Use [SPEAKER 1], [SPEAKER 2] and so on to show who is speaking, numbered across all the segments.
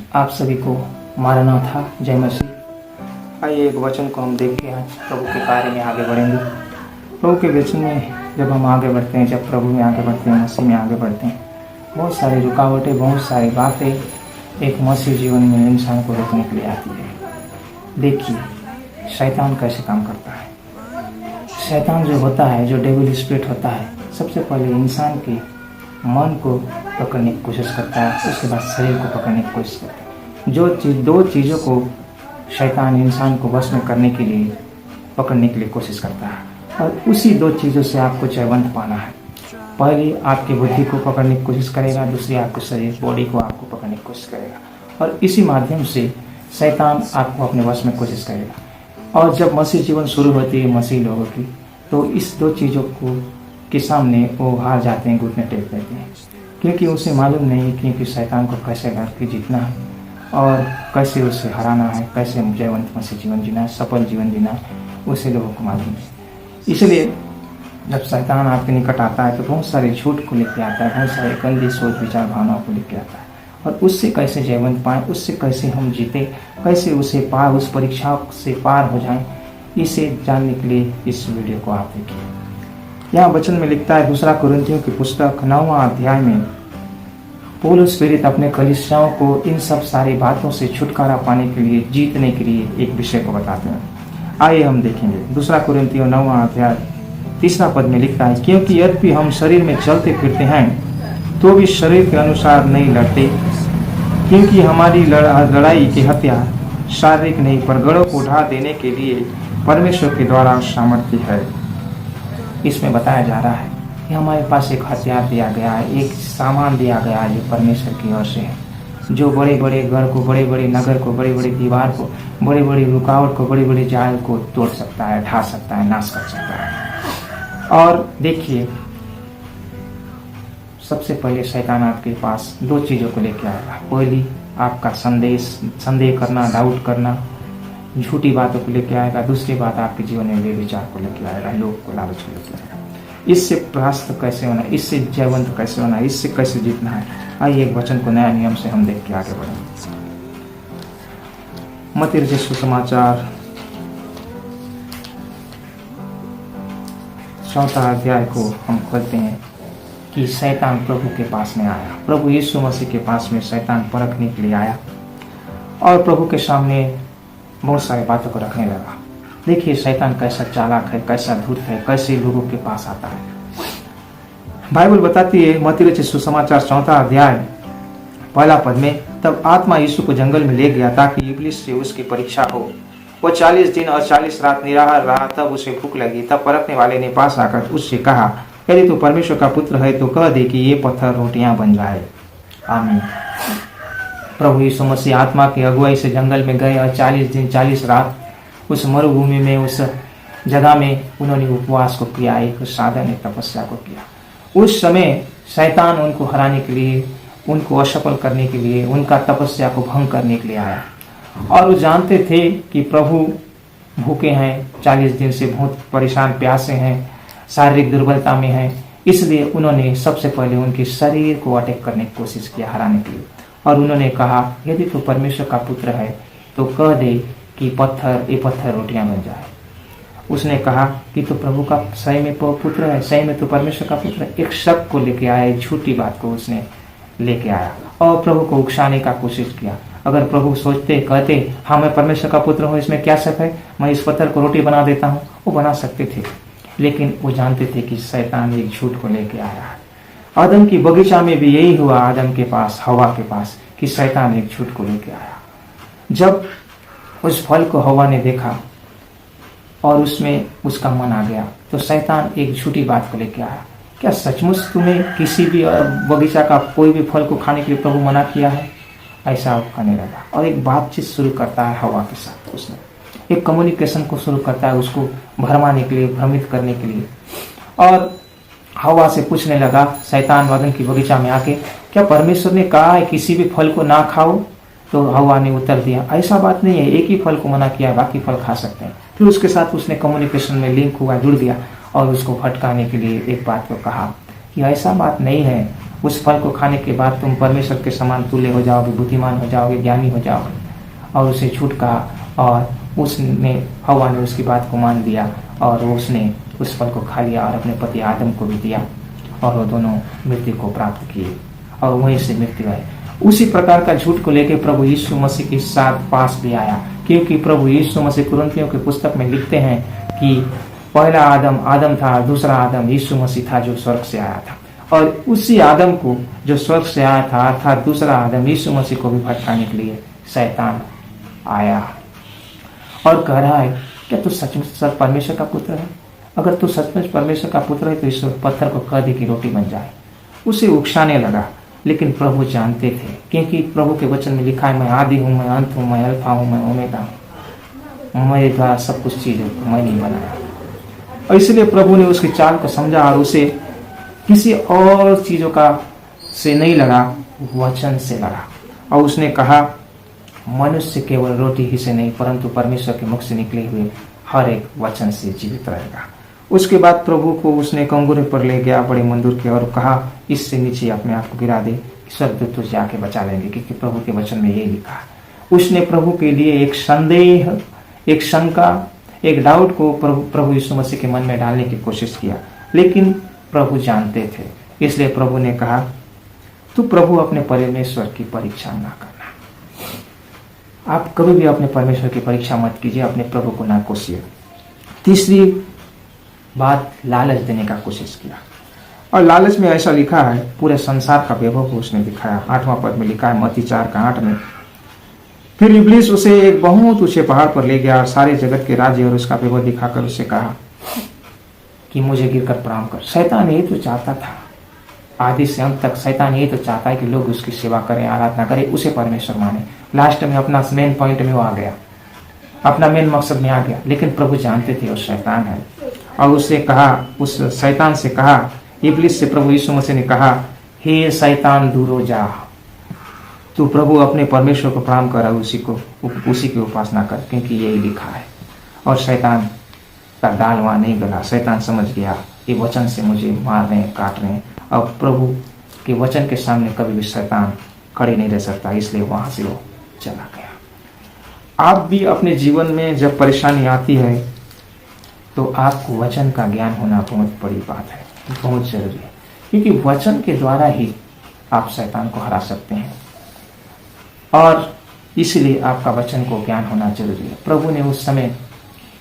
[SPEAKER 1] आप सभी को मारनाथा जय मसीह। आइए एक वचन को हम देख के आज प्रभु के कार्य में आगे बढ़ेंगे। प्रभु के वचन में जब हम आगे बढ़ते हैं, जब प्रभु में आगे बढ़ते हैं, मसीह में आगे बढ़ते हैं, बहुत सारी रुकावटें, बहुत सारी बातें एक मसीह जीवन में इंसान को रोकने के लिए आती है। देखिए शैतान कैसे काम करता है। शैतान जो होता है, जो डेविल स्पिरिट होता है, सबसे पहले इंसान के मन को पकड़ने की कोशिश करता है, उसके बाद शरीर को पकड़ने की कोशिश करता है। दो चीज़ों को शैतान इंसान को वश में करने के लिए, पकड़ने के लिए कोशिश करता है, और उसी दो चीज़ों से आपको जयवंत पाना है। पहली आपकी बुद्धि को पकड़ने की कोशिश करेगा, दूसरी आपको शरीर, बॉडी को आपको पकड़ने की कोशिश करेगा, और इसी माध्यम से शैतान आपको अपने वश में कोशिश करेगा। और जब मसीह जीवन शुरू होती है मसीह लोगों की, तो इस दो चीज़ों को के सामने वो हार जाते हैं, घुटने टेक देते हैं, क्योंकि उसे मालूम नहीं क्योंकि शैतान को कैसे करके जीतना है और कैसे उसे हराना है, कैसे जयवंत मसीह जीवन जीना है, सफल जीवन जीना है, उसे लोगों को मालूम है। इसलिए जब शैतान आपके निकट आता है तो बहुत सारे झूठ को लेकर आता है, बहुत सारे गंदे सोच विचार भावनाओं को लेकर आता है, और उससे कैसे जयवंत पाएँ, उससे कैसे हम जीते, कैसे उसे पार, उस परीक्षा से पार हो जाएं, इसे जानने के लिए इस वीडियो को आप देखिए। यहाँ वचन में लिखता है, दूसरा कुरिन्थियों की पुस्तक 9वां अध्याय में पौलुस प्रेरित अपने कलीसियाओं को इन सब सारी बातों से छुटकारा पाने के लिए, जीतने के लिए एक विषय को बताते हैं। आइए हम देखेंगे। दूसरा कुरिन्थियों 9वां अध्याय 3 पद में लिखता है, क्योंकि यद्यपि हम शरीर में चलते फिरते हैं तो भी शरीर के अनुसार नहीं लड़ते, क्योंकि हमारी लड़ाई के हथियार शारीरिक नहीं पर गढ़ों को उठा देने के लिए परमेश्वर के द्वारा सामर्थ्य है। इसमें बताया जा रहा है कि हमारे पास एक हथियार दिया गया है, एक सामान दिया गया है जो परमेश्वर की ओर से है, जो बड़े बड़े घर को, बड़े बड़े नगर को, बड़े बड़े दीवार को, बड़े बड़े रुकावट को, बड़े बड़े जाल को तोड़ सकता है, ढा सकता है, नाश कर सकता है। और देखिए, सबसे पहले शैतान आपके पास दो चीज़ों को लेकर आएगा। पहली आपका संदेह करना, डाउट करना, झूठी बातों को लेकर आएगा। दूसरी बात आपके जीवन में व्यभिचार को लेकर आएगा, लोभ को, लालच को लेकर आएगा। इससे परास्त कैसे होना, इससे जयवंत कैसे होना, इससे कैसे जीतना है, आइए एक वचन को नया नियम से हम देख के आगे बढ़ेंगे। मत्ती रचित सुसमाचार 4 अध्याय को हम खोलते हैं कि शैतान प्रभु के पास में आया। प्रभु यीशु मसीह के पास में शैतान परखने के लिए आया और प्रभु के सामने बहुत सारी बातों को रखने लगा। देखिए शैतान कैसा चालाक है, कैसा धूर्त है, कैसे लोगों के पास आता है। बाइबल बताती है, मत्ती रचित सुसमाचार 4 अध्याय 1 पद में, तब आत्मा यीशु को जंगल में ले गया ताकि इब्लिस से उसकी परीक्षा हो। वो 40 दिन और 40 रात निराहार रहा, तब उसे भूख लगी। तब परखने वाले ने पास आकर उससे कहा, यदि तू परमेश्वर का पुत्र है तो कह दे कि ये पत्थर रोटियां बन जाए। आमीन। प्रभु यीशु मसीह आत्मा की अगुवाई से जंगल में गए और 40 दिन 40 रात उस मरुभूमि में, उस जगह में उन्होंने उपवास को किया, एक साधन, एक तपस्या को किया। उस समय शैतान उनको हराने के लिए, उनको असफल करने के लिए, उनका तपस्या को भंग करने के लिए आया, और वो जानते थे कि प्रभु भूखे हैं, 40 दिन से बहुत परेशान प्यासे हैं, शारीरिक दुर्बलता में हैं। इसलिए उन्होंने सबसे पहले उनके शरीर को अटैक करने की कोशिश किया, हराने के लिए, और उन्होंने कहा, यदि तो परमेश्वर का पुत्र है तो कह दे कि ये पत्थर रोटियां बन जाए। उसने कहा कि तो प्रभु का सही में पुत्र है, सही में तो परमेश्वर का पुत्र है। एक शक को लेके आया, एक झूठी बात को उसने लेके आया और प्रभु को उकसाने का कोशिश किया। अगर प्रभु सोचते, कहते, हाँ मैं परमेश्वर का पुत्र हूँ, इसमें क्या शक है, मैं इस पत्थर को रोटी बना देता हूँ, वो बना सकते थे। लेकिन वो जानते थे कि शैतान एक झूठ को लेके आया है। आदम की बगीचा में भी यही हुआ, आदम के पास, हवा के पास, कि शैतान एक झूठ को लेके आया। जब उस फल को हवा ने देखा और उसमें उसका मन आ गया, तो शैतान एक झूठी बात को लेके आया, क्या सचमुच तुम्हें किसी भी बगीचा का कोई भी फल को खाने के लिए प्रभु मना किया है? ऐसा वो कहने लगा और एक बातचीत शुरू करता है हवा के साथ। उसने एक कम्युनिकेशन को शुरू करता है, उसको भरमाने के लिए, भ्रमित करने के लिए। और हवा से पूछने लगा शैतान आदम की बगीचा में आके, क्या परमेश्वर ने कहा है किसी भी फल को ना खाओ? तो हवा ने उत्तर दिया, ऐसा बात नहीं है, एक ही फल को मना किया, बाकी फल खा सकते हैं। फिर उसके साथ उसने कम्युनिकेशन में लिंक हुआ, जुड़ गया और उसको भटकाने के लिए एक बात को कहा कि ऐसा बात नहीं है, उस फल को खाने के बाद तुम परमेश्वर के समान तुल्य हो जाओगे, बुद्धिमान हो जाओगे, ज्ञानी हो जाओगे। और उसे झूठ कहा और उसने हवा ने उसकी बात को मान लिया और उसने उस फल को खा लिया और अपने पति आदम को भी दिया और वो दोनों मृत्यु को प्राप्त किए और वहीं से मृत्यु है। उसी प्रकार का झूठ को लेकर प्रभु यीशु मसीह के साथ पास भी आया, क्योंकि प्रभु यीशु मसीह कुरिन्थियों की पुस्तक में लिखते हैं कि पहला आदम था, दूसरा आदम यीशु मसीह था जो स्वर्ग से आया था। और उसी आदम को जो स्वर्ग से आया था अर्थात दूसरा आदम यीशु मसीह को भी भटकाने के लिए शैतान आया और कह रहा है क्या तू सचमुच परमेश्वर का पुत्र है? अगर तू सचमुच परमेश्वर का पुत्र है तो इस पत्थर को कह दे कि रोटी बन जाए। उसे उकसाने लगा, लेकिन प्रभु जानते थे, क्योंकि प्रभु के वचन में लिखा है मैं आदि हूँ, मैं अंत हूँ, मैं अल्फा हूँ, मैं ओमेगा हूँ, मेरे द्वारा सब कुछ चीजें मैं नहीं बनाया। और इसलिए प्रभु ने उसकी चाल को समझा और उसे किसी और चीजों का से नहीं लगा, वचन से लगा। और उसने कहा मनुष्य केवल रोटी ही से नहीं परंतु परमेश्वर के मुख से निकले हुए हर एक वचन से जीवित रहेगा। उसके बाद प्रभु को उसने कंगोरे पर ले गया बड़े मंदिर के और कहा इससे नीचे अपने आप को गिरा दे, स्वर्गदूत तुझे आके बचा लेंगे, क्योंकि प्रभु के वचन में यही लिखा है। उसने प्रभु के लिए एक संदेह, एक शंका, एक डाउट को प्रभु यीशु मसीह के मन में डालने की कोशिश किया, लेकिन प्रभु जानते थे। इसलिए प्रभु ने कहा तू प्रभु अपने परमेश्वर की परीक्षा ना करना। आप कभी भी अपने परमेश्वर की परीक्षा मत कीजिए, अपने प्रभु को ना कोसिए। तीसरी बात, लालच देने का कोशिश किया और लालच में ऐसा लिखा है पूरे संसार का वैभव को उसने दिखाया। 8वां पद में लिखा है मत्ती 4:8 में, फिर इब्लीस उसे एक बहुत ऊंचे पहाड़ पर ले गया और सारे जगत के राज्य और उसका वैभव दिखाकर उसे कहा कि मुझे गिरकर प्रणाम कर। शैतान यही तो चाहता था, आदि से अंत तक शैतान यही तो चाहता है कि लोग उसकी सेवा करें, आराधना करें, उसे परमेश्वर माने। लास्ट में अपना मेन पॉइंट में वो आ गया, अपना मेन मकसद में आ गया, लेकिन प्रभु जानते थे वो शैतान है। और उससे कहा, उस शैतान से कहा, इब्लीस से प्रभु यीशु मसीह ने कहा हे शैतान दूर हो जा, तू प्रभु अपने परमेश्वर को प्रणाम कर, उसी की उपासना कर, क्योंकि यही लिखा है। और शैतान का दाल वहां नहीं गला। शैतान समझ गया ये वचन से मुझे मार रहे हैं, काट रहे हैं। और प्रभु के वचन के सामने कभी भी शैतान खड़े नहीं रह सकता, इसलिए वहां से वो चला गया। आप भी अपने जीवन में जब परेशानी आती है तो आपको वचन का ज्ञान होना बहुत बड़ी बात है, बहुत जरूरी है, क्योंकि वचन के द्वारा ही आप शैतान को हरा सकते हैं। और इसलिए आपका वचन को ज्ञान होना जरूरी है। प्रभु ने उस समय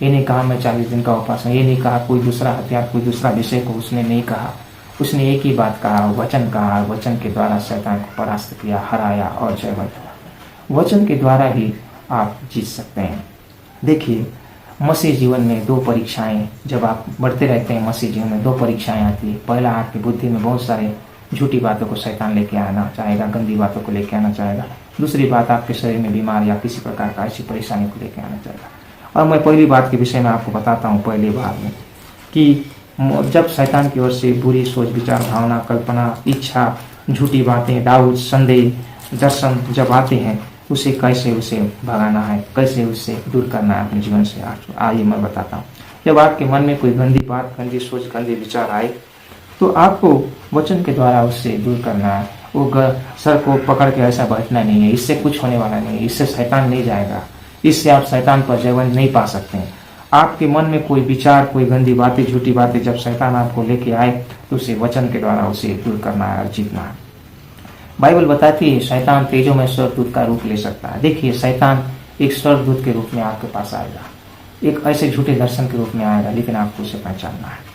[SPEAKER 1] ये नहीं कहा मैं 40 दिन का उपवास हूं, ये नहीं कहा कोई दूसरा हथियार, कोई दूसरा विषय को उसने नहीं कहा। उसने एक ही बात कहा, वचन कहा, वचन के द्वारा शैतान को परास्त किया, हराया और जयवंत हुआ। वचन के द्वारा ही आप जीत सकते हैं। देखिए मसीह जीवन में 2 परीक्षाएं, जब आप बढ़ते रहते हैं मसीह जीवन में 2 परीक्षाएं आती है। पहला, आपकी बुद्धि में बहुत सारे झूठी बातों को शैतान लेके आना चाहेगा, गंदी बातों को लेके आना चाहेगा। दूसरी बात, आपके शरीर में बीमार या किसी प्रकार का ऐसी परेशानी को लेके आना चाहेगा। और मैं पहली बात के विषय में आपको बताता हूँ पहले भाग में कि जब शैतान की ओर से बुरी सोच, विचार, भावना, कल्पना, इच्छा, झूठी बातें, डाउट, संदेह, दर्शन जब आते हैं, उसे कैसे उसे भगाना है, कैसे उससे दूर करना है अपने जीवन से, आइए मैं बताता हूँ। जब आपके मन में कोई गंदी बात, गंदी सोच, गंदे विचार आए तो आपको वचन के द्वारा उससे दूर करना है। वो सर को पकड़ के ऐसा बैठना नहीं है, इससे कुछ होने वाला नहीं है, इससे शैतान नहीं जाएगा, इससे आप शैतान पर जयवंत नहीं पा सकते हैं। आपके मन में कोई विचार, कोई गंदी बातें, झूठी बातें जब शैतान आपको लेके आए तो उसे वचन के द्वारा उसे दूर करना है और जीतना है। बाइबल बताती है शैतान तेजों में स्वर्गदूत का रूप ले सकता है। देखिए शैतान एक स्वर्गदूत के रूप में आपके पास आएगा, एक ऐसे झूठे दर्शन के रूप में आएगा, लेकिन आपको उसे पहचानना है।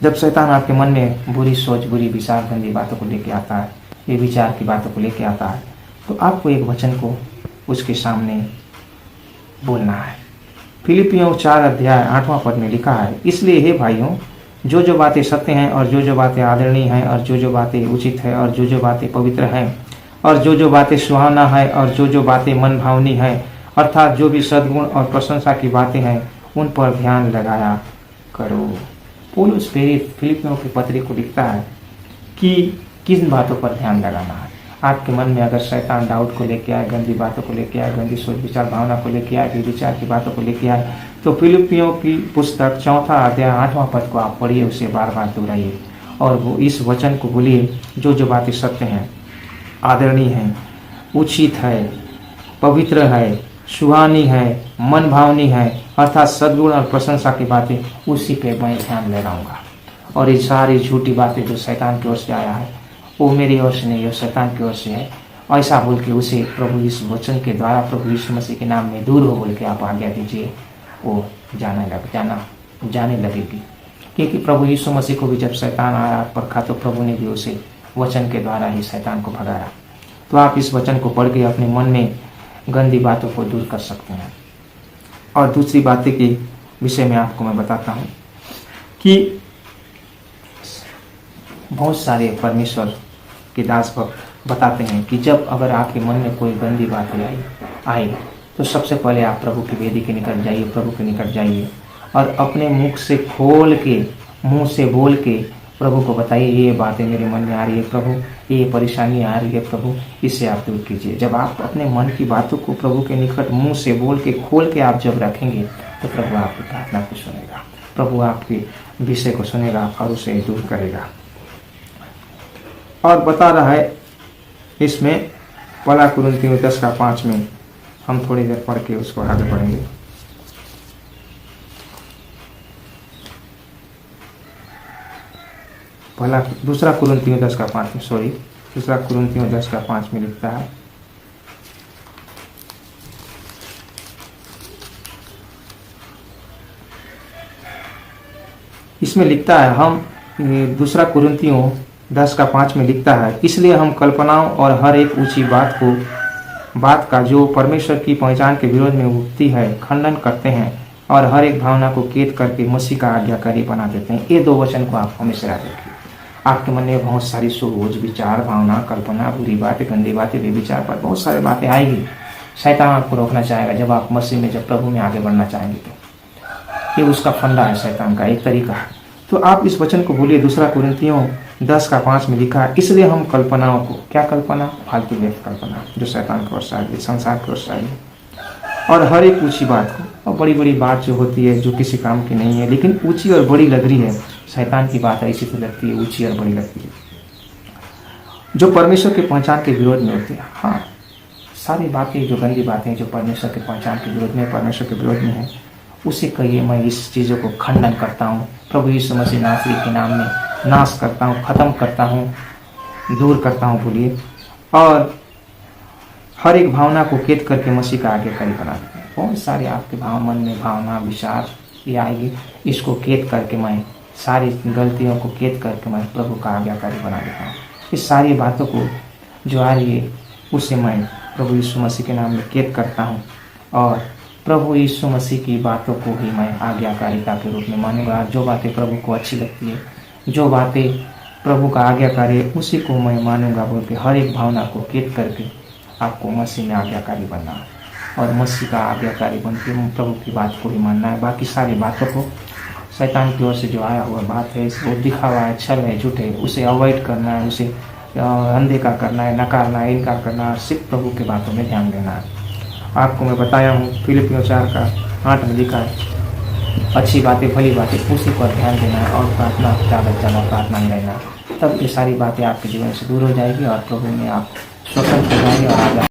[SPEAKER 1] जब शैतान आपके मन में बुरी सोच, बुरी विचार, गंदी बातों को लेके आता है, ये विचार की बातों को लेके आता है, तो आपको एक वचन को उसके सामने बोलना है। फिलिपियों 4:8 पद में लिखा है, इसलिए हे भाइयों, जो जो बातें सत्य हैं और जो जो बातें आदरणीय हैं और जो जो बातें उचित है और जो जो बातें पवित्र हैं और जो जो बातें सुहावना है और जो जो बातें मन भावनी है, अर्थात जो भी सद्गुण और प्रशंसा की बातें हैं, उन पर ध्यान लगाया करो। पौलुस प्रेरित फिलिपियों की पत्री को लिखता है कि किन बातों पर ध्यान लगाना है। आपके मन में अगर शैतान डाउट को लेके आए, गंदी बातों को लेके आए, गंदी सोच विचार भावना को लेके आए, विचार की बातों को लेके आए, तो फिलिपियों की पुस्तक 4 अध्याय 8वां पद को आप पढ़िए, उसे बार बार दोहराइए और वो इस वचन को बोलिए जो जो बातें सत्य हैं, आदरणीय हैं, उचित है, पवित्र है, सुहानी है, मन भावनी है, अर्थात सद्गुण और प्रशंसा की बातें, उसी पे मैं ध्यान ले रहा। और ये सारी झूठी बातें जो शैतान की ओर से आया है वो मेरी ओर से नहीं है, शैतान की ओर से है, ऐसा बोल के उसे प्रभु इस वचन के द्वारा प्रभु यीशु मसीह के नाम में दूर हो बोल के आप आज्ञा दीजिए, वो जाने लगेगी। क्योंकि प्रभु यीशु मसीह को भी जब शैतान आया परखा तो प्रभु ने भी उसे वचन के द्वारा ही शैतान को भगाया। तो आप इस वचन को पढ़ के अपने मन में गंदी बातों को दूर कर सकते हैं। और दूसरी बातें के विषय में आपको मैं बताता हूँ कि बहुत सारे परमेश्वर के दास भक्त बताते हैं कि जब अगर आपके मन में कोई गंदी बातें आए तो सबसे पहले आप प्रभु की वेदी के निकट जाइए, प्रभु के निकट जाइए और अपने मुख से खोल के, मुंह से बोल के प्रभु को बताइए, ये बातें मेरे मन में आ रही है प्रभु, ये परेशानी आ रही है प्रभु, इससे आप दूर कीजिए। जब आप अपने मन की बातों को प्रभु के निकट मुंह से बोल के खोल के आप जब रखेंगे तो प्रभु आपकी प्रार्थना को सुनेगा, प्रभु आपके विषय को सुनेगा और उसे दूर करेगा। और बता रहा है इसमें पहला कुरिन्थियों 10:5 में, हम थोड़ी देर पढ़ के उसको आगे बढ़ेंगे। दूसरा कुरिन्थियों 10:5 में, सॉरी, दूसरा कुरिन्थियों 10:5 में लिखता है, इसमें लिखता है, हम दूसरा कुरिन्थियों 10:5 में लिखता है, इसलिए हम कल्पनाओं और हर एक ऊंची बात का जो परमेश्वर की पहचान के विरोध में उठती है खंडन करते हैं और हर एक भावना को कैद करके मसीह का आज्ञाकारी बना देते हैं। ये 2 वचन को आप हमेशा याद रखिए। आपके मन में बहुत सारी सोच, विचार, भावना, कल्पना, बुरी बातें, गंदी बातें, बेविचार पर बहुत सारी बातें आएगी। शैतान आपको रोकना चाहेगा जब आप मसीह में, जब प्रभु में आगे बढ़ना चाहेंगे तो ये उसका फंडा है, शैतान का एक तरीका है। तो आप इस वचन को बोलिए, दूसरा कुरिन्थियों 10:5 में लिखा है, इसलिए हम कल्पनाओं को, क्या कल्पना, फालतू व्यर्थ कल्पना जो शैतान की ओर से आई, संसार की ओर से आई, और हर एक ऊंची बात को, और बड़ी बड़ी बात जो होती है जो किसी काम की नहीं है लेकिन ऊंची और बड़ी लग रही है, शैतान की बात ऐसी तो लगती है ऊंची और बड़ी लगती है, जो परमेश्वर के पहचान के विरोध में होती है। हाँ, सारी बातें जो गंदी बातें जो परमेश्वर के पहचान के विरोध में, परमेश्वर के विरोध में है, उसे कहिए मैं इस चीज़ों को खंडन करता हूँ, प्रभु यीशु मसीह नासरी के नाम में नाश करता हूँ, ख़त्म करता हूँ, दूर करता हूँ बोलिए। और हर एक भावना को कैद करके मसीह का आज्ञाकारी बना देते हैं। बहुत सारे आपके मन में भावना, विचार ये आएगी, इसको कैद करके मैं, सारी गलतियों को कैद करके मैं प्रभु का आज्ञाकारी बना देता हूँ। इस सारी बातों को जो आ रही है उसे मैं प्रभु यीशु मसीह के नाम में कैद करता हूँ और प्रभु यीशु मसीह की बातों को ही मैं आज्ञाकारिता के रूप में मानूंगा। जो बातें प्रभु को अच्छी लगती है, जो बातें प्रभु का आज्ञाकारी है, उसी को मैं मानूंगा बोल के हर एक भावना को कैद करके आपको मसीह में आज्ञाकारी बनना है और मसीह का आज्ञाकारी बन के प्रभु की बात को ही मानना है। बाकी सारी बातों को, शैतान की ओर से जो आया हुआ बात है, वो दिखावा है, छल है, झूठ है, उसे अवॉइड करना है, उसे अनदेखा करना है, नकारना है, इनकार करना है, सिर्फ प्रभु की बातों में ध्यान देना है। आपको मैं बताया हूँ फिलिपियों 4:8 में लिखा है, अच्छी बातें, भली बातें, उसी पर ध्यान देना है और प्रार्थना, ज़्यादा प्रार्थना में रहना। तब ये सारी बातें आपके जीवन से दूर हो जाएगी और प्रभु में आप स्वतंत्र हो जाएंगे और आगे